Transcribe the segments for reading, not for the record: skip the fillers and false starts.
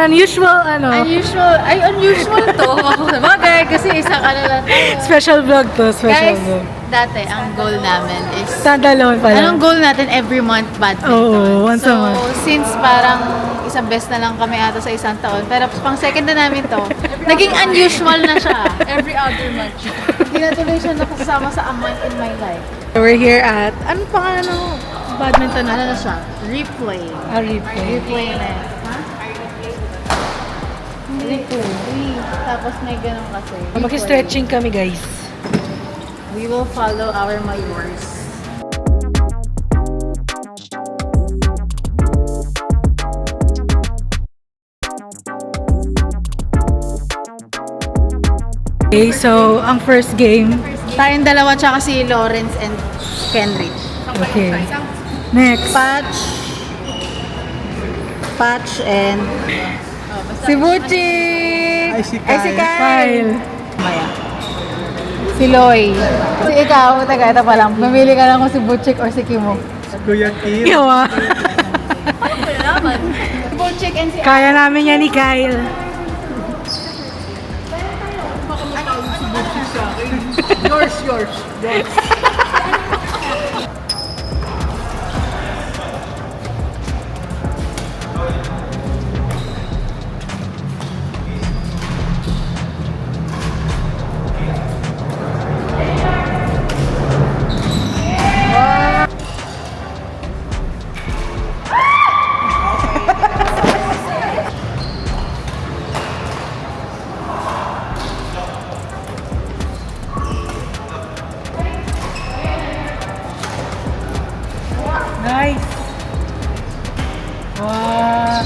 unusual, Unusual to. Sabagay, kasi isa ka na lang tayo. Special vlog to, special Guys, vlog. dati, ang goal namin is... Standalone pala. Anong goal natin every month badminton? Oo, once a month. Since parang isang best na lang kami ata sa isang taon, pero pang second na namin to, naging unusual na siya. Every other month. Hindi na tuloy siya nakasama sa a month in my life. We're here at, ano pa badminton Ano na? na siya? Replay. Replay. Replay na. Ha? Hindi. Tapos may ganun kasi. Mag-stretching kami, guys. We will follow our mayors. Okay, so, ang first game. Tayong dalawa tsaka si Lawrence and Kenrich. Okay. Next. Patch and si Buchik! Ay, si Kyle. Kyle. Maya. Si Loy. Si ikaw, taga, ito pa lang. Mamili ka lang kung si Buchik or si Kimo. Kuya Kim. Yawa. Si Buchik and si Kaya namin yan ni Kyle. Yours. Nice. Wow.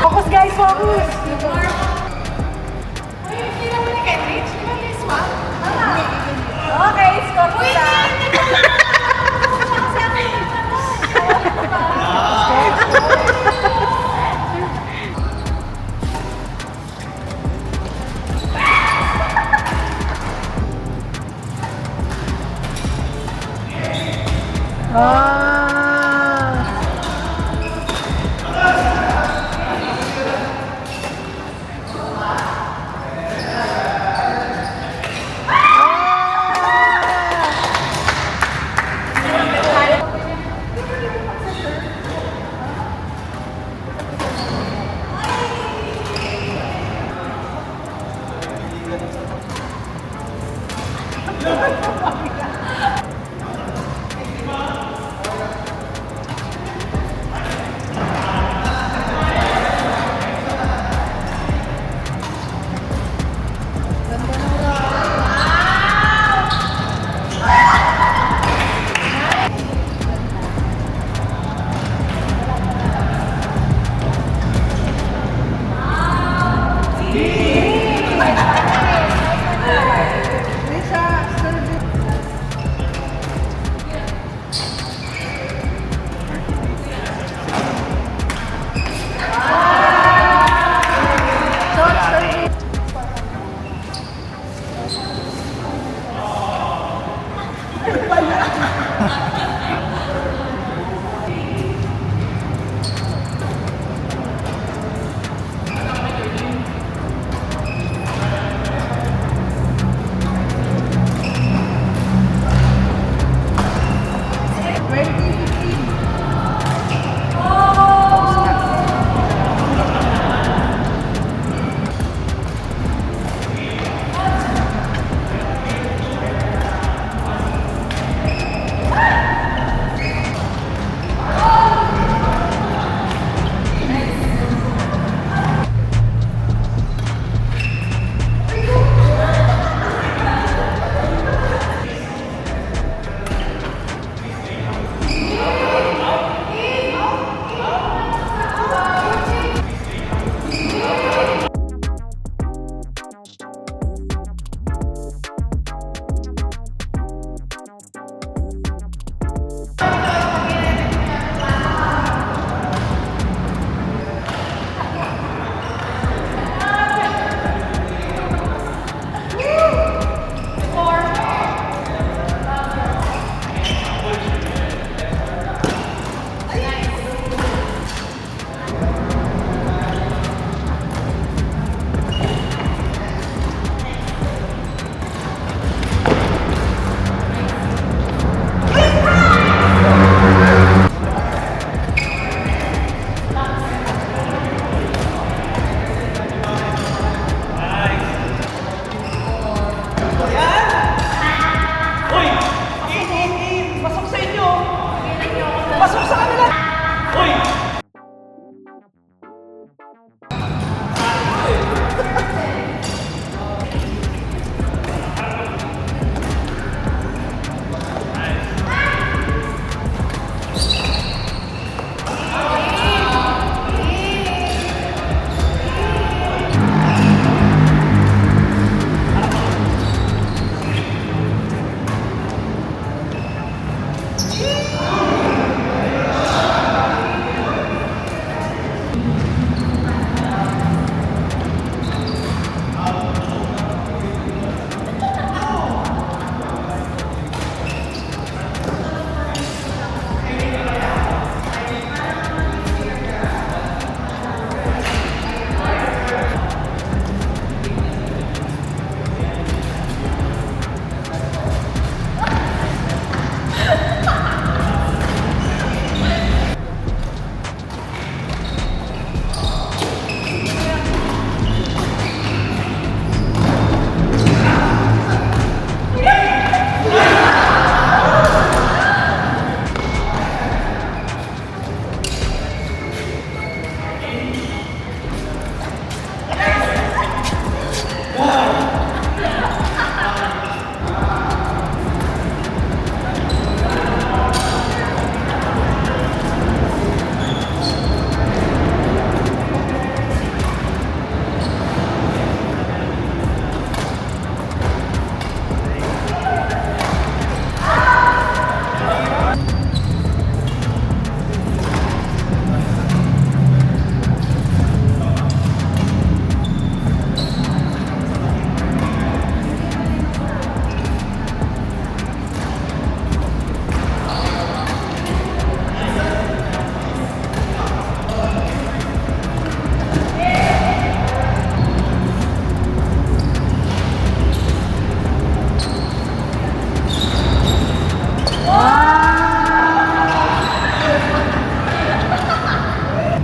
Focus, guys, focus. Okay, score mo.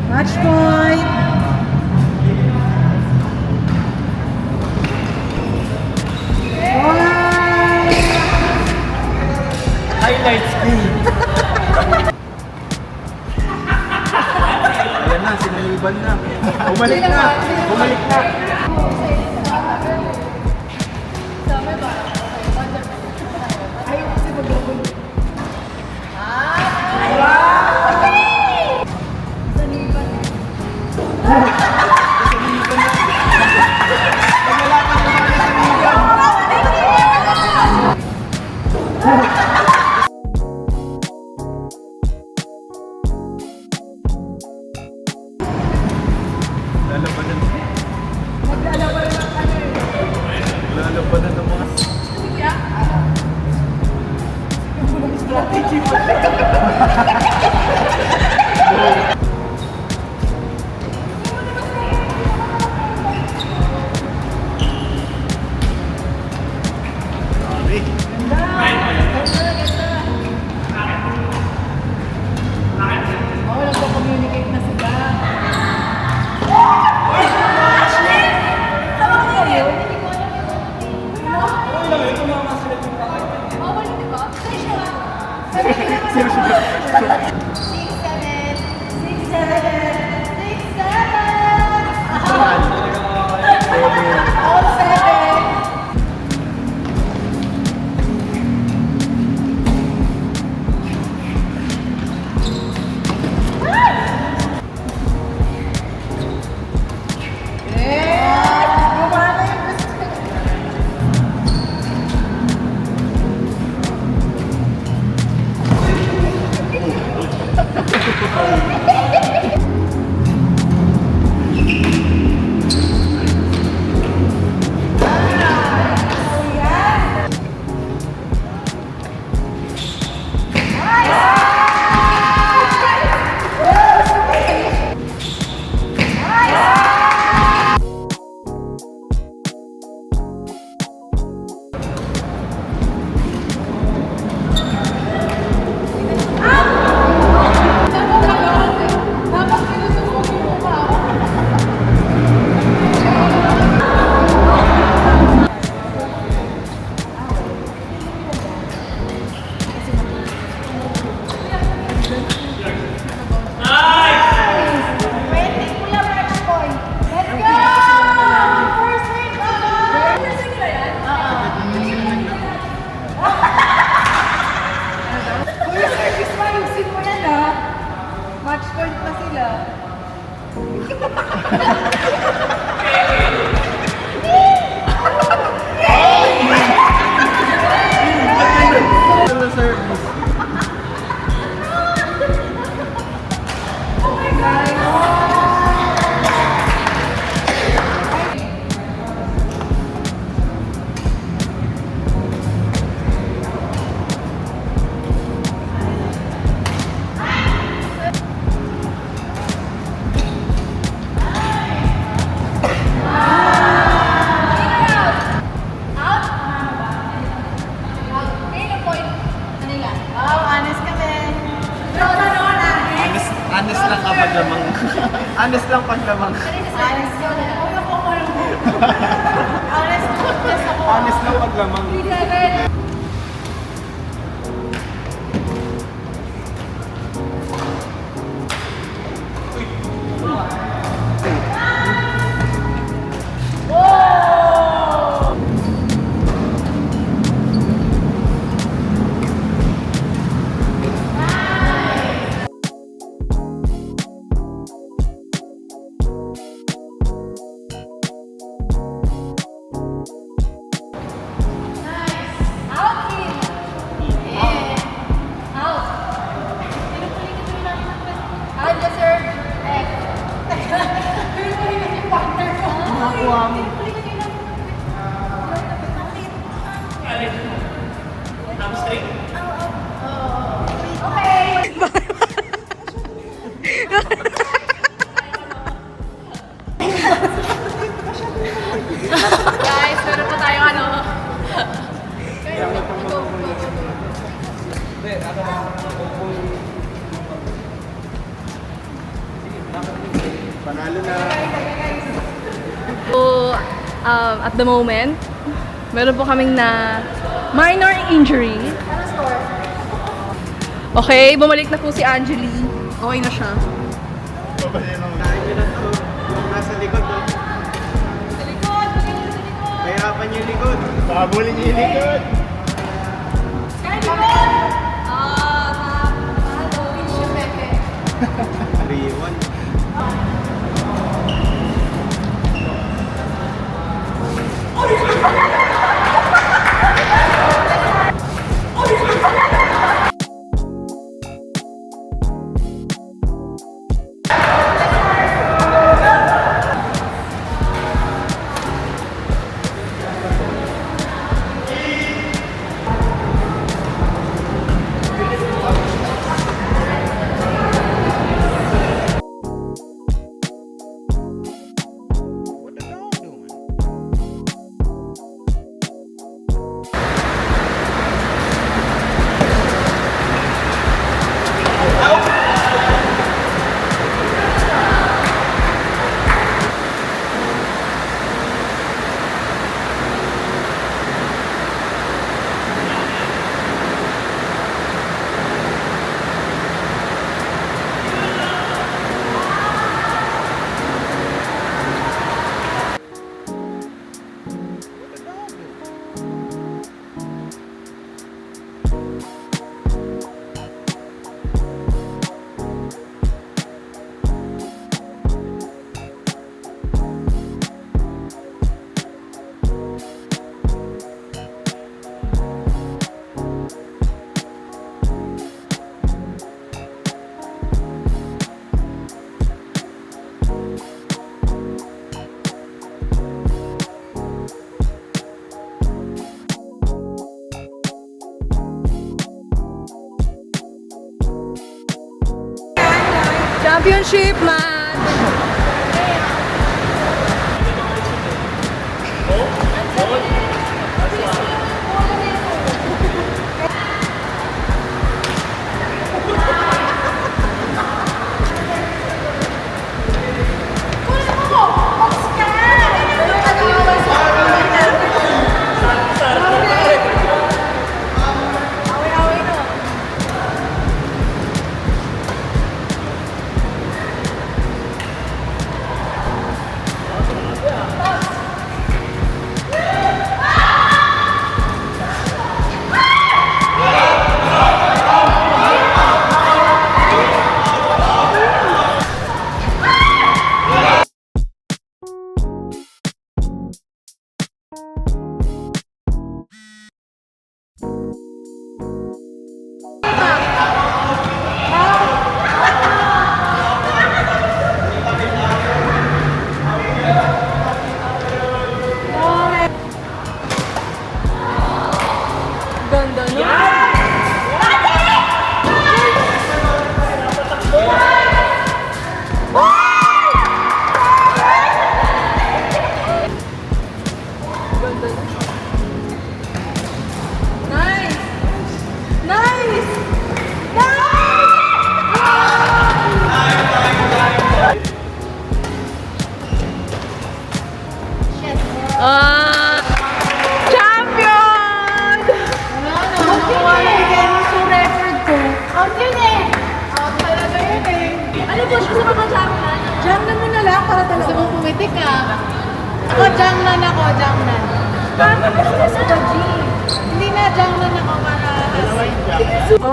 Match point! Highlights skill. Ayan na, sinaliban na. Bumalik na. Bumalik na. Lalabanan. Lalabanan ng mga... Strategy pa. Wow, honest kami. Honest lang kapag lamang. Honest lang pag lamang. Honest kami. Honest ako. Honest lang pag lamang. Guys, meron pa tayong ano. Panalo na. So, at the moment, meron po kaming na minor injury. Okay, bumalik na po si Angeli. Okay na siya. Babayan lang. Yung nasa likod, oh. Sa likod! Kahirapan yung likod. Pabulin yung likod. Riwan. Championship match! Jangnan mo na lang para Gusto talaga. mo pumitik ka? Ako, Jangnan ako, Jangnan. Hindi na, Jangnan ako para...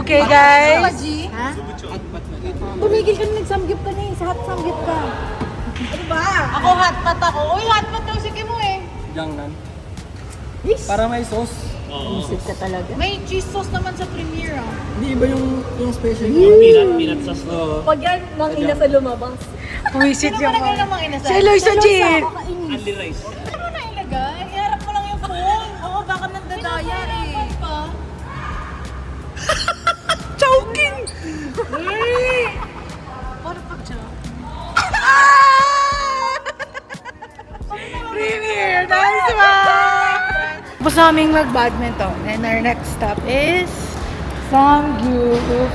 Okay, guys. Ha? Tumigil ka na, nagsamgyup ka na eh. Sa hot samgyup ka. Ano ba? Ako, hotpot ako. Uy, hotpot daw sige mo eh. Jangnan. Yes. Para may sauce. Isip ka talaga. May cheese sauce naman sa premiere ah. Hindi iba yung special. Peanut sauce. Oo. Pag yan, nang ina sa lumabas. Pumisit Sino yung ba na namang inasal? Si Eloisa Jean. Only rice. Ano mo na ilagay? Iharap mo lang yung phone. Oo, baka nandadaya eh. Pa. Choking! Paano pag siya? Premier! Nice one! Tapos naming mag-badminton. And our next stop is Samgyup.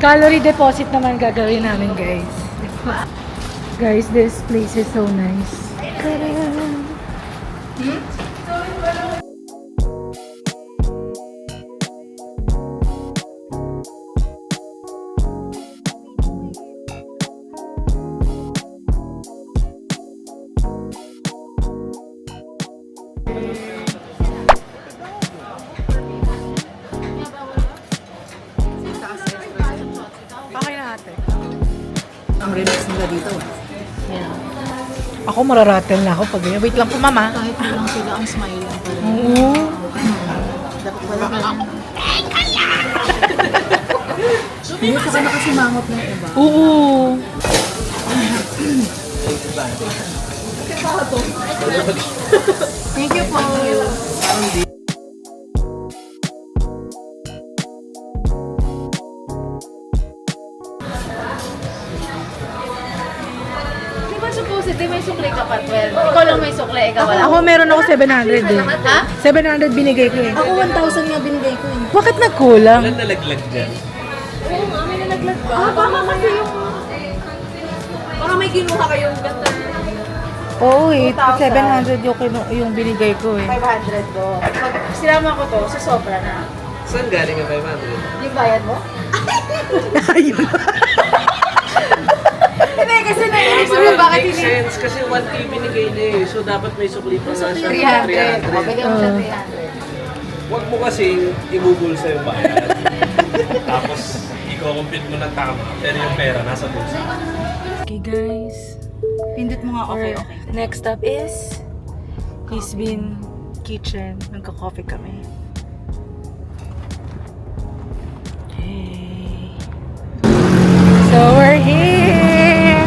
Calorie deposit naman gagawin namin, guys. Guys, this place is so nice. Okay na ate. Ang relax nila dito. Ako mararatel na ako pag ganyan. Wait lang po, mama. Kahit lang sila ang smile lang pala. Oo. Dapat wala ka lang. Hindi ka na kasi mangot ng iba. Oo. Thank you po. Di ba supposedly may sukli ka pa 12? Ikaw lang may sukli, ikaw wala. Ako meron ako 700 eh. Ha? 700 binigay ko eh. Ako 1,000 nga binigay ko eh. Bakit nagkulang? Nalaglag dyan. Oo nga, may nalaglag ba? Baka kasi yung... Baka may kinuha kayong ganda. Oo eh, 700 yung binigay ko eh. 500 ko. Pag sinama ko to, sa sobra na. Saan galing ang 500? Yung bayad mo? Ayun. Hindi, kasi nainis mo bakit Makes hindi... sense kasi 1K binigay na eh. So dapat may sukli pa nga siya. 300. Bigyan mo siya 300. Huwag mo kasing ibubulsa yung bayad. Tapos, i-compute mo ng tama. Pero yung pera nasa bulsa. Okay guys. Pindot mo nga okay. Next stop is Hisbin Kitchen. Nagka-coffee kami. Hey. So we're here!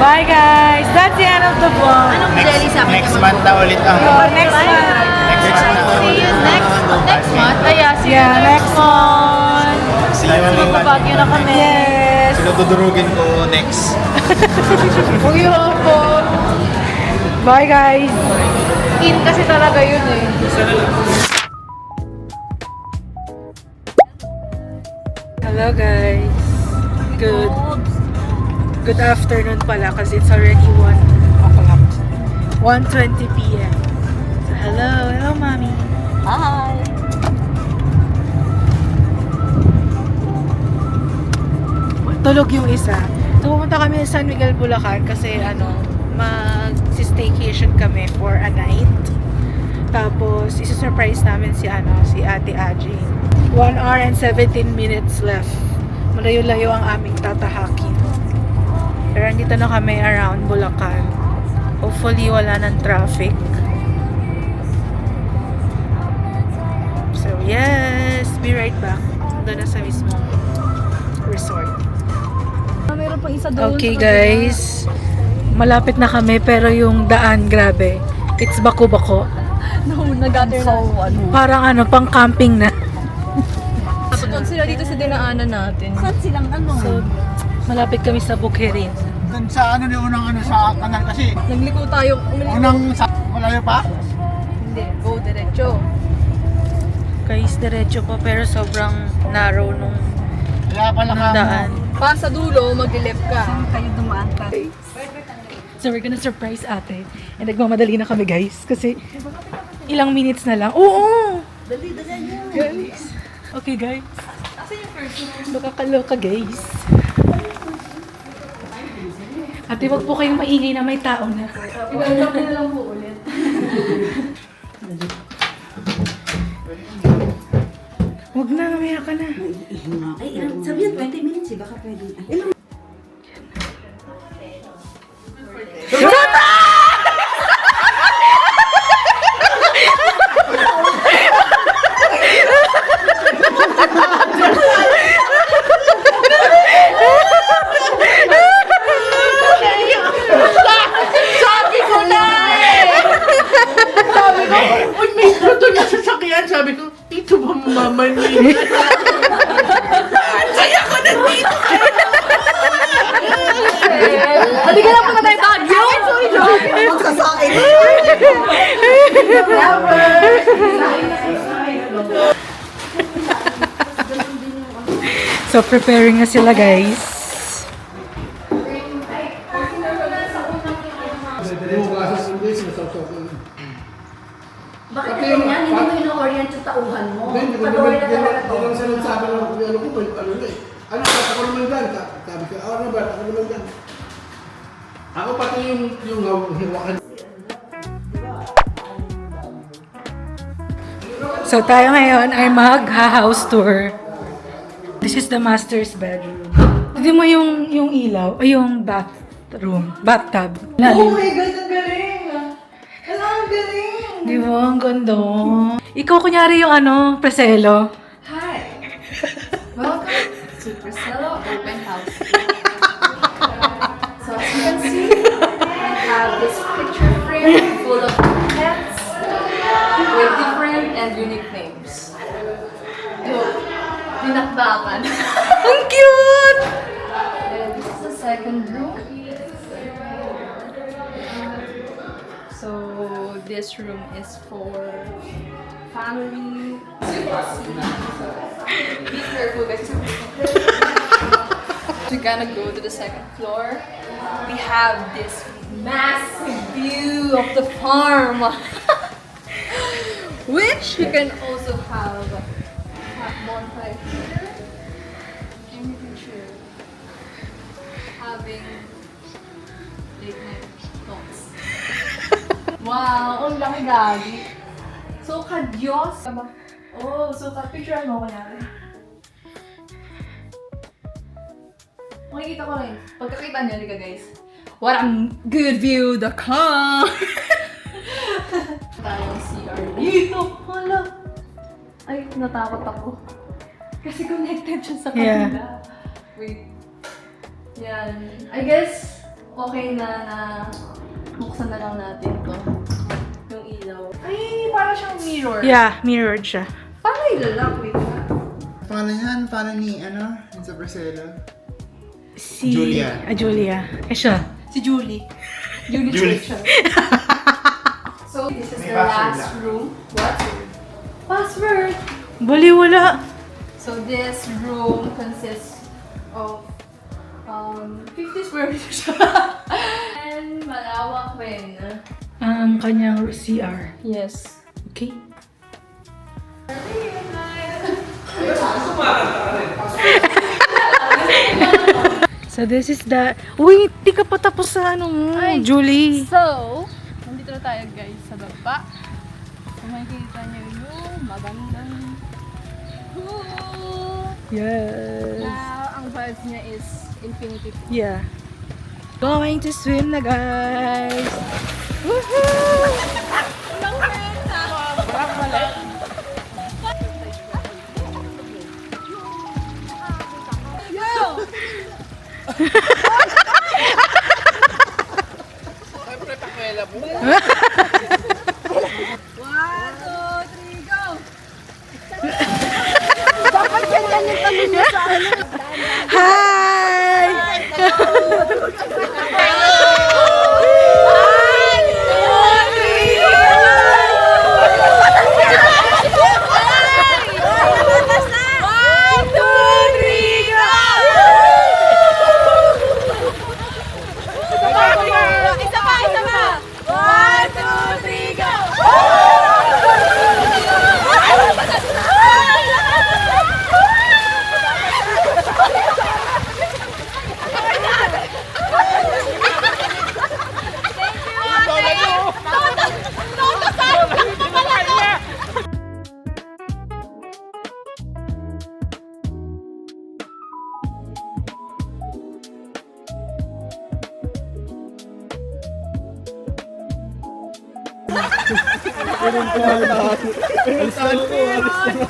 Bye guys! That's the end of the vlog. Anong jelly sa akin? Next month na ulit ang... So, next month. See you next month. See you Yeah, next month. See you ulit. Magpapagyo na kami. Yes! Sinududurugin ko next. Uy, po. Bye guys! In kasi talaga yun eh. Hello guys! Good afternoon pala kasi it's already 1 o'clock. 1:20 p.m. So hello mommy! Hi! Tulog yung isa. So pumunta kami sa San Miguel, Bulacan kasi mag-staycation kami for a night. Tapos isi-surprise namin si Ate Aji. 1 hour and 17 minutes left. Malayo-layo ang aming tatahakin. Pero andito na kami around Bulacan. Hopefully wala ng traffic. So yes, be right back. Doon na sa mismo resort. Meron pa isa doon. Okay guys, malapit na kami pero yung daan grabe. It's bako-bako. No, nag-gather na. Parang pang camping na. Tapos sila dito sa dinaanan natin. Saan silang ano? So, Malapit kami sa Bukhirin. Doon sa ano yung unang ano sa kanal kasi. Nagliko tayo. Unang sa malayo pa? Hindi, go diretso. Guys, diretso pa pero sobrang narrow nung Kaya pala ka. daan. Pa sa dulo, mag-left ka. Kayo dumaan pa. So we're gonna surprise ate. And nagmamadali na kami guys. Kasi ilang minutes na lang. Oo! Dali nyo. Guys. Okay guys. Nakakaloka guys. Ate, wag po kayong maingay na may tao na. Iba-vlog na lang po ulit. Wag na, mamaya ka na. Ay, sabi yan, 20 minutes eh. Baka pwede. Ay, ilang Sabi ko, dito ba mamamali? Halika na po na tayo Baguio! magsasain. So preparing na sila guys. Bakit ganyan? Hindi mo ino-orient yung tauhan mo. Patuloy na talaga to. Ang sinasabi ng ano ko, ano na eh. Ano, ako naman dyan. Sabi ko, ano ba, ako naman dyan. Ako pati yung hiwakan. So tayo ngayon ay mag-house tour. This is the master's bedroom. Tignan mo yung ilaw, ay yung bathtub. Oh my God, ang galing! Ang galing! Di ba? Ang ganda. Ikaw kunyari yung preselo. Hi! Welcome to Priscilla Open House. So as you can see, I have this picture frame full of pets with different and unique names. Dinakdakan. Ang cute! And this is the second room. So this room is for family. Be careful guys. We're gonna go to the second floor. We have this massive view of the farm. Which you can also have bonfire here. And you can chill. Having late night talks. Wow, ang laki gagi. So ka-Diyos. Oh, so ka-picture mo kunyari. Makikita ko rin. Pagkakita niyo, liga guys. What a good view, the car! Tayong CR dito. Hala! Ay, natakot ako. Kasi connected siya sa kanila. Yeah. Wait. Yan. I guess, okay na buksan na lang natin to. Yung ilaw. Ay, parang siyang mirror. Yeah, mirrored siya. Paano ilalak? Wait na. Paano yan? Paano ni ano? Yung sa Priscilla? Si Julia. Julia. Eh siya. Si Julie. Julie Churchill. So, this is the last room. What? Password! Bali, wala. So, this room consists of 50 square meters. And malawak rin. Ang kanyang CR. Yes. Okay. So this is the... Uy, di ka pa tapos sa Ay. Julie. So, nandito na tayo guys sa baba. Kung makikita niyo yung magandang pool. Yes. Na ang vibes niya is infinity pool. Yeah. Going to swim na guys. Woohoo! Hi!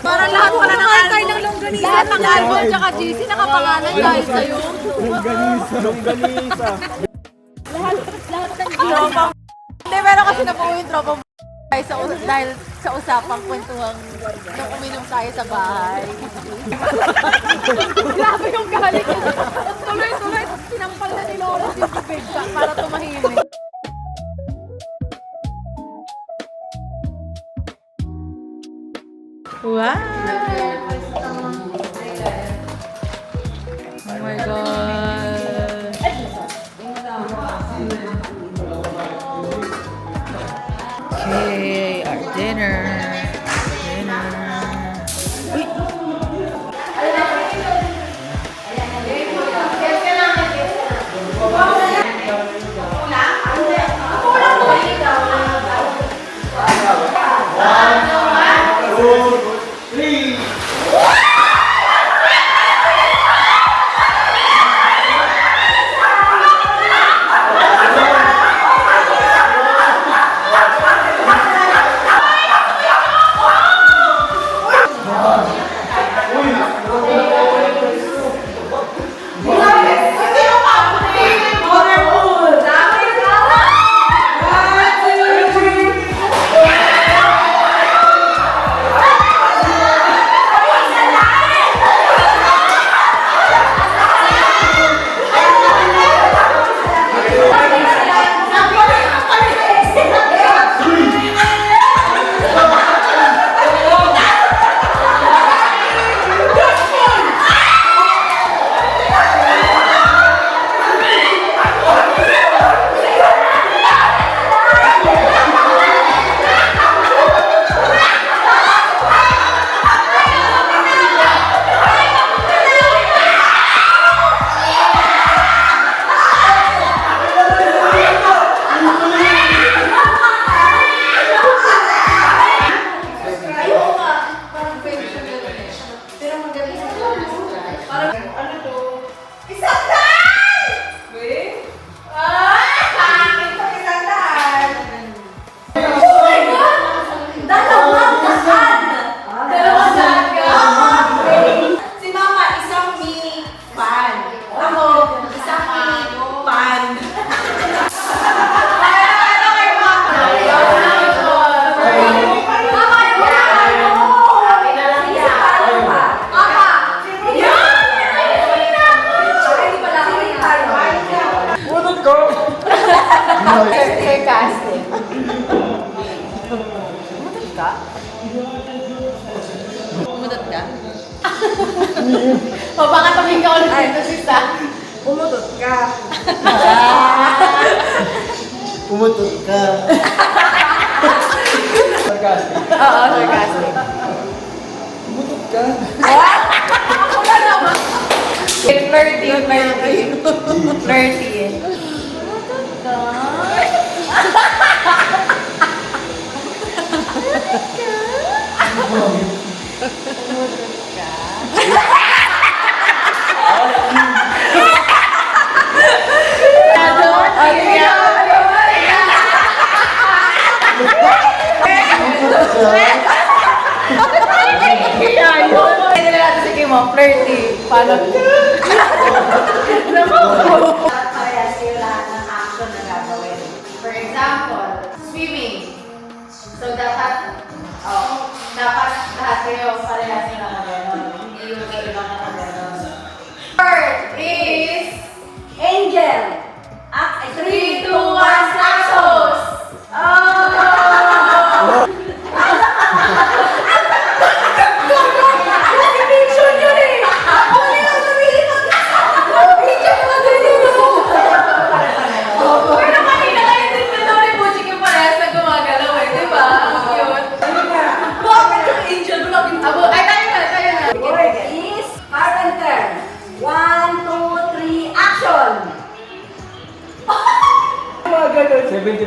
Para lahat pala nakakain ng longganisa. Lahat ng Albert tsaka GC nakapangalan dahil sa'yo. Longganisa. Hindi, pero kasi nabuo yung tropa mo dahil sa usapang kwentuhang nung uminom tayo sa bahay. Grabe yung galing niya. Tuloy-tuloy, sinampal na ni Lola yung tubig para tumahimik. Wow! Oh my God! Okay, our dinner. Sarcastic. Umutot ka? O baka tumingin ka ulit dito, sista. Pumutot ka. Pumutot ka. Sarcastic. Oo, sarcastic. Pumutot ka. Wala naman. Flirty. Flirty. Flirty. Paano? Parehas kayo lahat ng action na gagawin. For example, swimming. So, dapat lahat kayo parehas nyo na gano'n. Hindi yung kayo lang na gano'n. Word is Angel.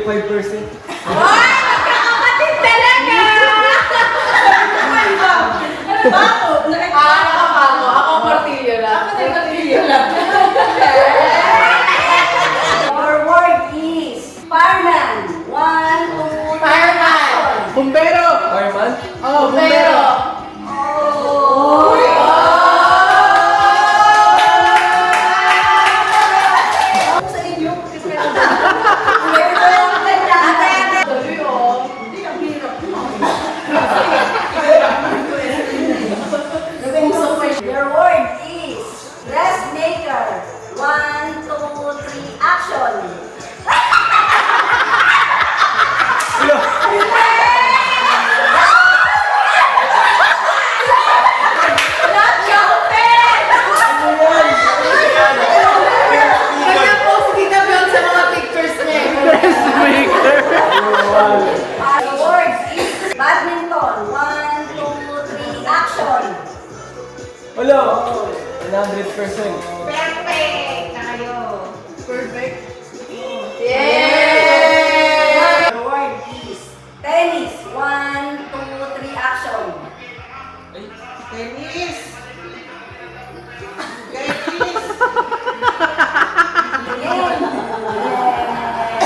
25%. Nakapako. Ako martilyo lang. Ako martilyo lang. Your word is fireman. 1, 2, 3. Fireman. Bumbero! Fireman? Oh, bumbero! Sa inyo, your word is dressmaker. 1, 2, 3, action. Ganyan po si Tita Bion sa mga pictures niya. Your word is badminton. 1, 2, 3, action. Wala. 100%. Perfect na kayo. Perfect. Yeah! Your word is tennis. 1, 2, 3, action. Tennis!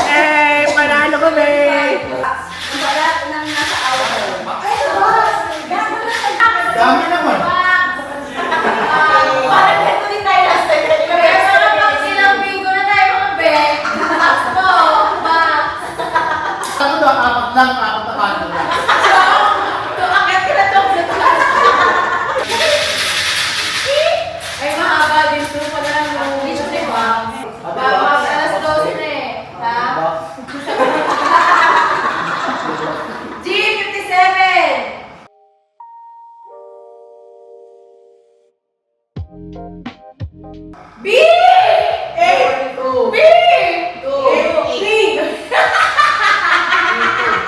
Eh, panalo kami! Ang balat ng nasa outer. Ay, boss! Gano'n na Dami naman. Parang ito din tayo last time. Pero pag silang bingo na tayo mga bet, box mo, box. Ano ba? Apat lang, apat na paano lang. Tumakit ka na itong Ay, mahaba din ito pala ng dito ni box. Bawag alas 12 na eh. Ha? G57! B! B!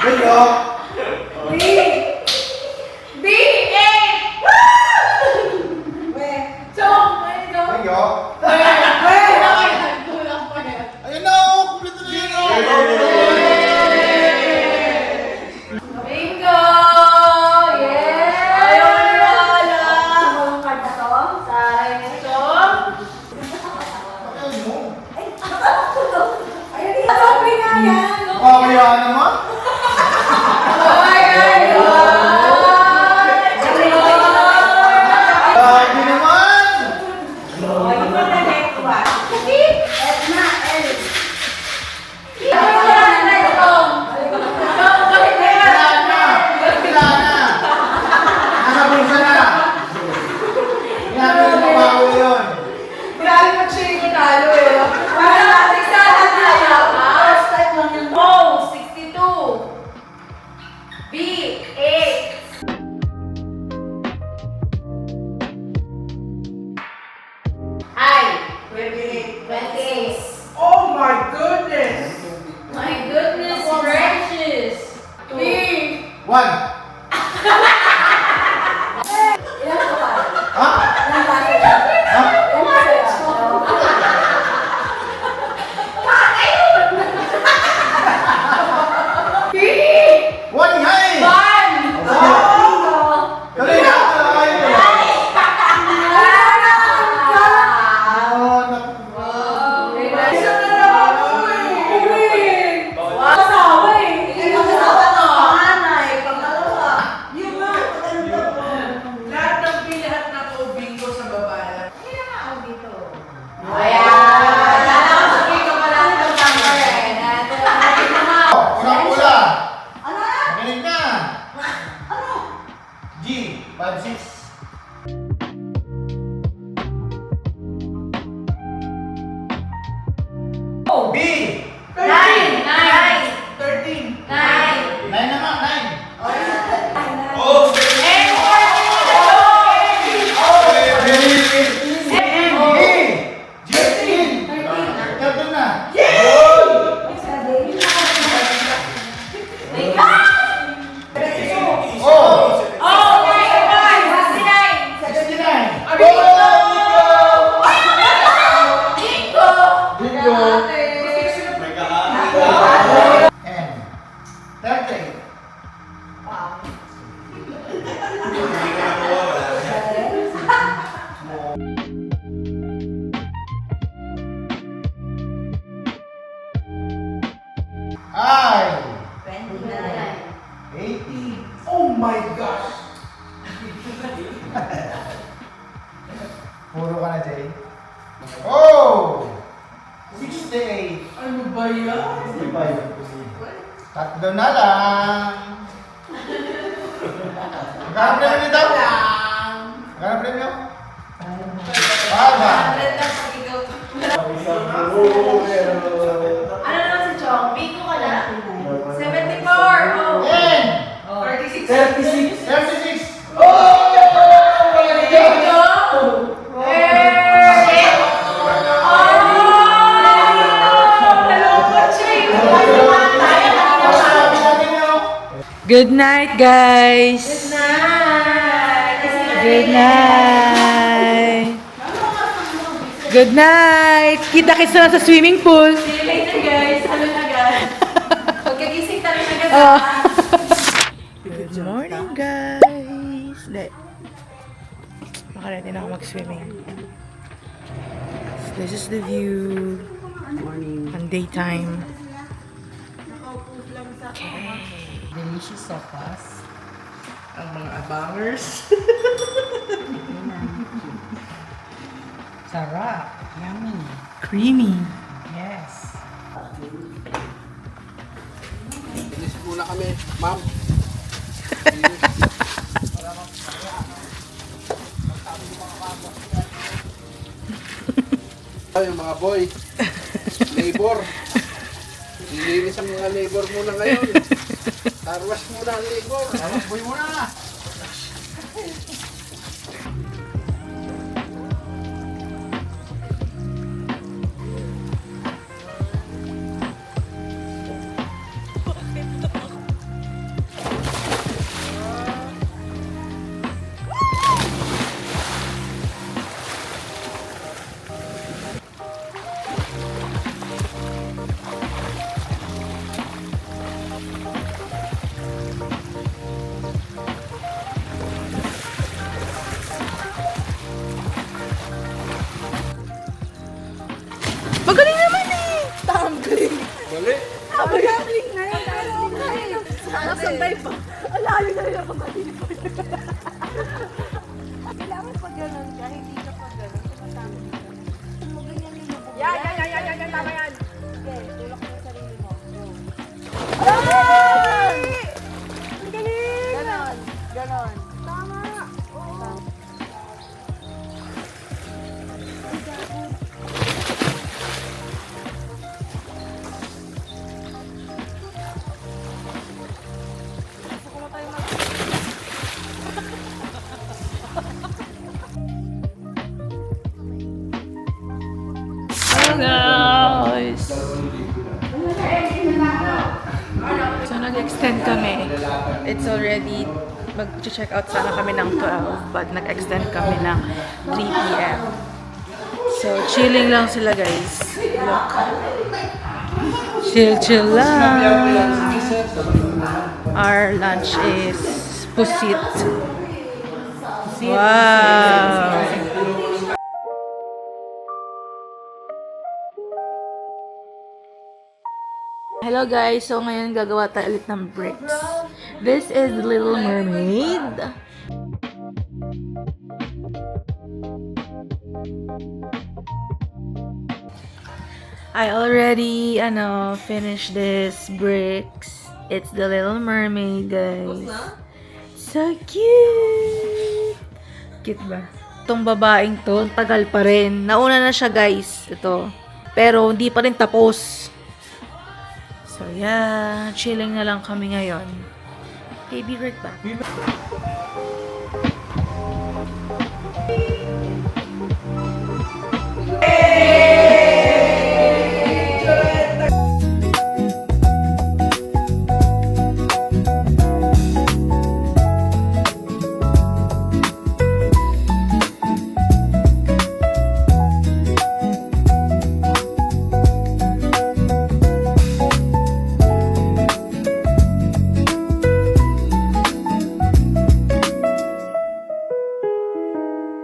Gayo. B8! Chong! Ay, no. Gayo. Kulang pa yan. Ayun na, kumpleto na yun. Bingo! Yeah! Ayaw maniwala. Ang card na to. Taray na Chong. Ayun din. Sobrang nga yan. Kaya naman. Ay, ay, Grabe naman. Ayun na na next one. Edna, Ellis. Wala na. Wala na. Nasa bulsa na. Yan, may mababawi yun. Grabe mag-shake yung talo eh. Para natin sa lahat tayo. First time lang yung Oh, 62. B8. I. 28. Oh my goodness! My goodness gracious. B. One. ilang ka pa? Ha? Ilang klase? Ha? Ilang klase? B. One nga eh. One. Bingo! Tuloy na. Tuloy na. Ah, naku. Isa na lang ako eh! Kasama eh. Ilang kasama to? Panganay, pangalawa. Yun nga. Lahat ng pilihan na po bingo sa babae. Ayan. Lalakasagay ka pala ng number eh. Unang pula. Ano? Makinig na. Ano? G. 5-6. B. 9. 9. 13. 9. 9 naman. 9. Seven. Oh! Oh, 9. 9. 69. Ay! 29. 80. Oh my gosh! Puro ka na, Jay. Oh! 68. Ano ba yan? 65. Tatlo na lang. Magkano premyo nito? Magkano premyo? Baba. Ano naman si Chong? Biko ka na? 74! Oh! 10. 36! 36. Oh! Good night, guys! Good night! Good night! Kita-kits na lang sa swimming pool. See you later, guys. Halun agad. Pagkagising tayo agad. Oh. Good morning, guys! Makaready na ako mag-swimming. So this is the view. Morning. On daytime. Okay. Delicious sopas. Ang mga abangers. Sarap. Yummy. Creamy. Yes. Bilis muna kami, ma'am. Ay, yung mga boy. Labor. Lilinis ang mga labor muna ngayon. Tarwas muna ang labor. Tarwas boy muna. Magaling naman eh! Mali. Nakasabay pa. Alayo na rin ako mali. Kailangan pag ganun ka, hindi ka pag ganun. Tumatama ka. Ganyan yung lubog. Yan. Tama yan. Okay, tulak mo yung sarili mo. Go. Ganon. Tama. Oo. Guys! So, nag-extend kami. It's already, mag-check out sana kami ng 12, but nag-extend kami ng 3 p.m. So, chilling lang sila, guys. Look. Chill lang. Our lunch is pusit. Wow! Hello guys, so ngayon gagawa tayo ulit ng bricks. This is the Little Mermaid. I already finished this bricks. It's the Little Mermaid, guys. So cute! Cute ba? Itong babaeng to, tagal pa rin. Nauna na siya, guys. Ito. Pero hindi pa rin tapos. So yeah, chilling na lang kami ngayon. Okay, be right back.